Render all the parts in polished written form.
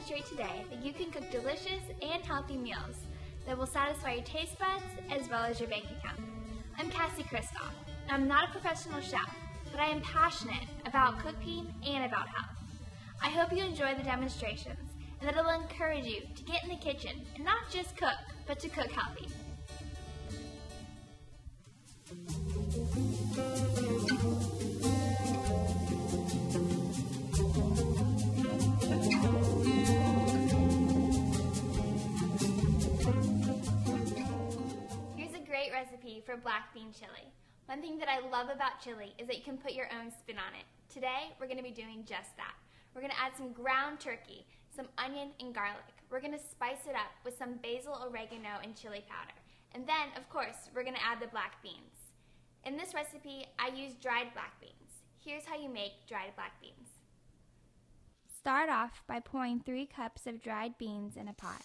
demonstrate today that you can cook delicious and healthy meals that will satisfy your taste buds as well as your bank account. I'm Cassie Kristoff. I'm not a professional chef, but I am passionate about cooking and about health. I hope you enjoy the demonstrations and that it'll encourage you to get in the kitchen and not just cook, but to cook healthy. Here's a great recipe for black bean chili. One thing that I love about chili is that you can put your own spin on it. Today, we're going to be doing just that. We're going to add some ground turkey, some onion and garlic. We're going to spice it up with some basil, oregano, and chili powder. And then, of course, we're going to add the black beans. In this recipe, I use dried black beans. Here's how you make dried black beans. Start off by pouring 3 cups of dried beans in a pot.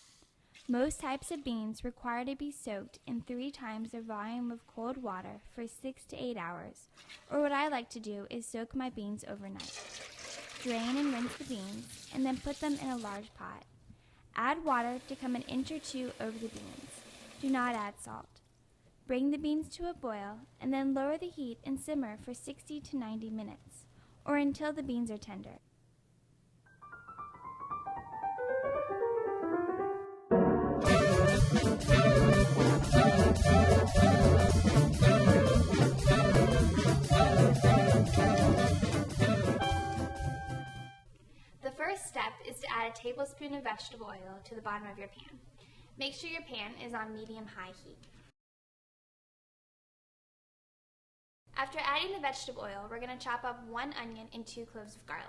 Most types of beans require to be soaked in 3 times the volume of cold water for 6 to 8 hours, or what I like to do is soak my beans overnight. Drain and rinse the beans, and then put them in a large pot. Add water to come an inch or 2 over the beans. Do not add salt. Bring the beans to a boil, and then lower the heat and simmer for 60 to 90 minutes, or until the beans are tender. The first step is to add a tablespoon of vegetable oil to the bottom of your pan. Make sure your pan is on medium-high heat. After adding the vegetable oil, we're going to chop up 1 onion and 2 cloves of garlic.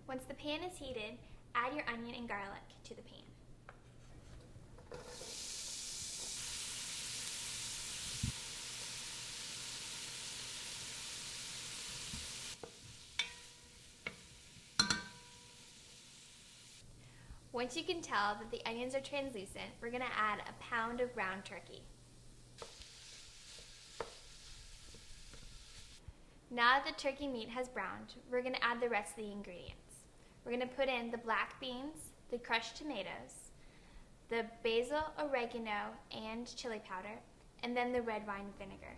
Once the pan is heated, add your onion and garlic to the pan. Once you can tell that the onions are translucent, we're going to add a pound of ground turkey. Now that the turkey meat has browned, we're going to add the rest of the ingredients. We're going to put in the black beans, the crushed tomatoes, the basil, oregano, and chili powder, and then the red wine vinegar.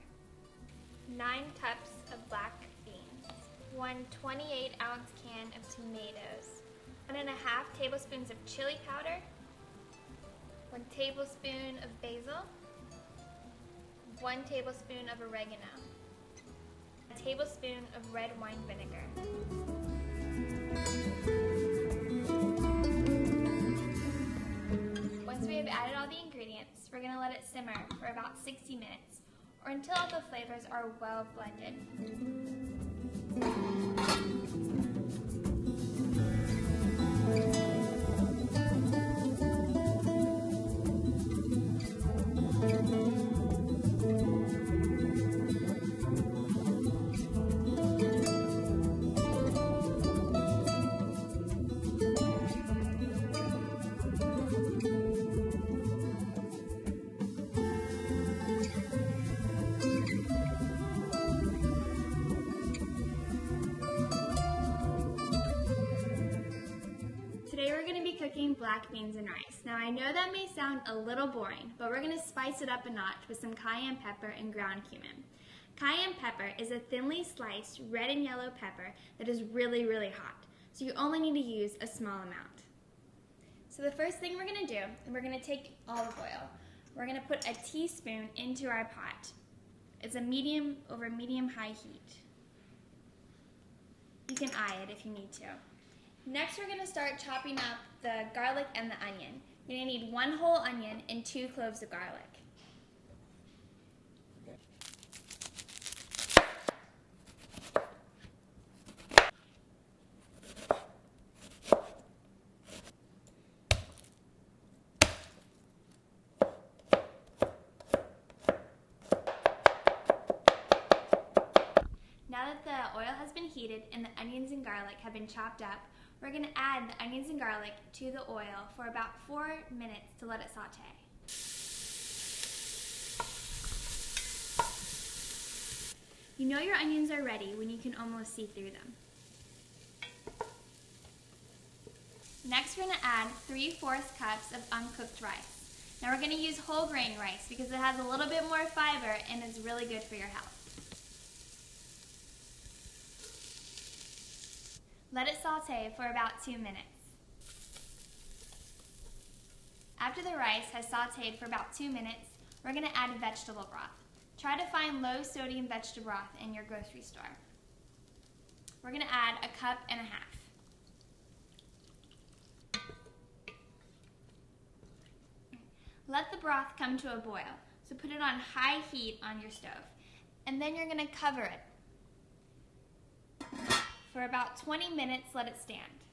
9 cups of black beans, 1 28-ounce can of tomatoes, 1.5 tablespoons of chili powder, 1 tablespoon of basil, 1 tablespoon of oregano, a tablespoon of red wine vinegar. Once we have added all the ingredients, we're going to let it simmer for about 60 minutes or until all the flavors are well blended. Today we're going to be cooking black beans and rice. Now I know that may sound a little boring, but we're going to spice it up a notch with some cayenne pepper and ground cumin. Cayenne pepper is a thinly sliced red and yellow pepper that is really, really hot, so you only need to use a small amount. So the first thing we're going to do, we're going to take olive oil. We're going to put a teaspoon into our pot. It's a medium over medium-high heat. You can eye it if you need to. Next, we're going to start chopping up the garlic and the onion. You're going to need 1 whole onion and 2 cloves of garlic. Now that the oil has been heated and the onions and garlic have been chopped up, we're going to add the onions and garlic to the oil for about 4 minutes to let it saute. You know your onions are ready when you can almost see through them. Next, we're going to add 3/4 cups of uncooked rice. Now we're going to use whole grain rice because it has a little bit more fiber and is really good for your health. Let it saute for about 2 minutes. After the rice has sauteed for about 2 minutes, we're going to add vegetable broth. Try to find low sodium vegetable broth in your grocery store. We're going to add 1.5 cups. Let the broth come to a boil, so put it on high heat on your stove, and then you're going to cover it. For about 20 minutes, let it stand.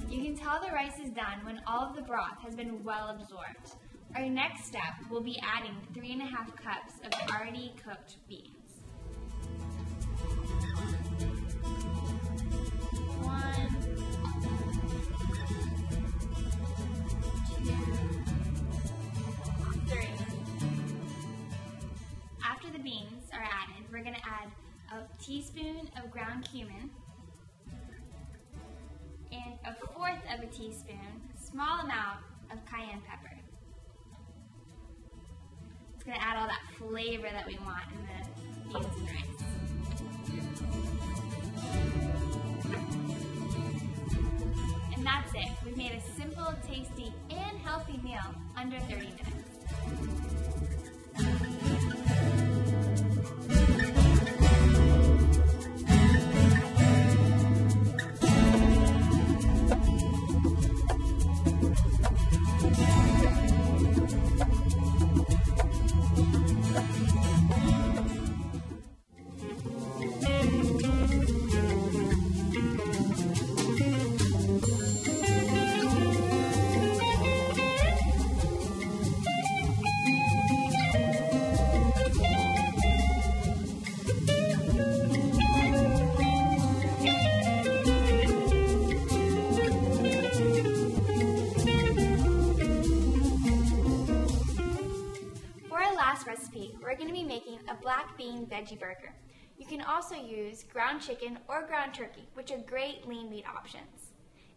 You can tell the rice is done when all of the broth has been well absorbed. Our next step will be adding 3.5 cups of already cooked beans. 1, 2, 3. After the beans are added, we're going to add a teaspoon of ground cumin and 1/4 of a teaspoon, small amount of cayenne pepper. It's going to add all that flavor that we want in the beans and rice. And that's it. We've made a simple, tasty, and healthy meal under 30 minutes. Recipe, we're going to be making a black bean veggie burger. You can also use ground chicken or ground turkey, which are great lean meat options.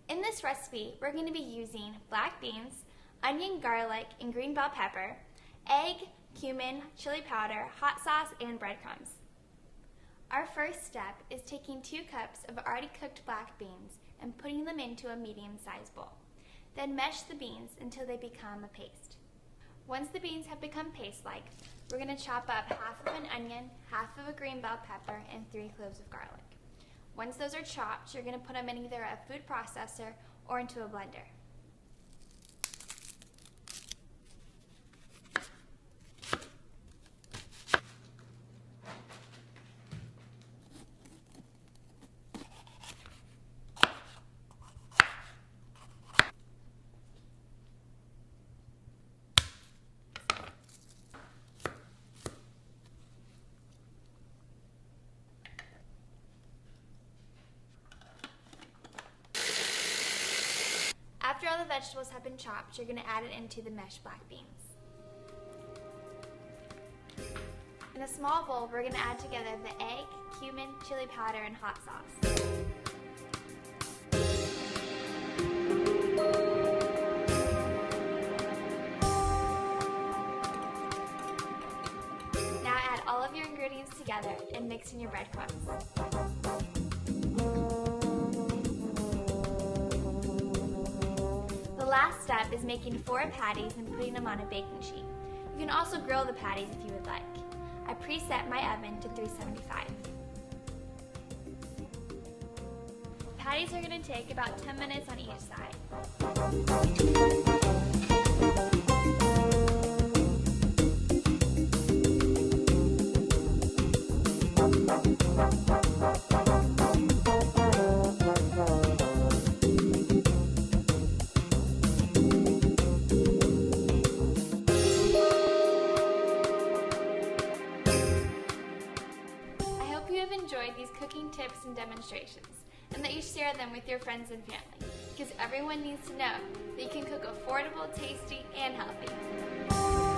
In this recipe, we're going to be using black beans, onion, garlic, and green bell pepper, egg, cumin, chili powder, hot sauce, and breadcrumbs. Our first step is taking 2 cups of already cooked black beans and putting them into a medium-sized bowl. Then mesh the beans until they become a paste. Once the beans have become paste-like, we're going to chop up 1/2 of an onion, 1/2 of a green bell pepper, and 3 cloves of garlic. Once those are chopped, you're going to put them in either a food processor or into a blender. After all the vegetables have been chopped, you're going to add it into the meshed black beans. In a small bowl, we're going to add together the egg, cumin, chili powder, and hot sauce. Now add all of your ingredients together and mix in your breadcrumbs. The last step is making 4 patties and putting them on a baking sheet. You can also grill the patties if you would like. I preset my oven to 375. Patties are going to take about 10 minutes on each side. and demonstrations, and that you share them with your friends and family, because everyone needs to know that you can cook affordable, tasty, and healthy.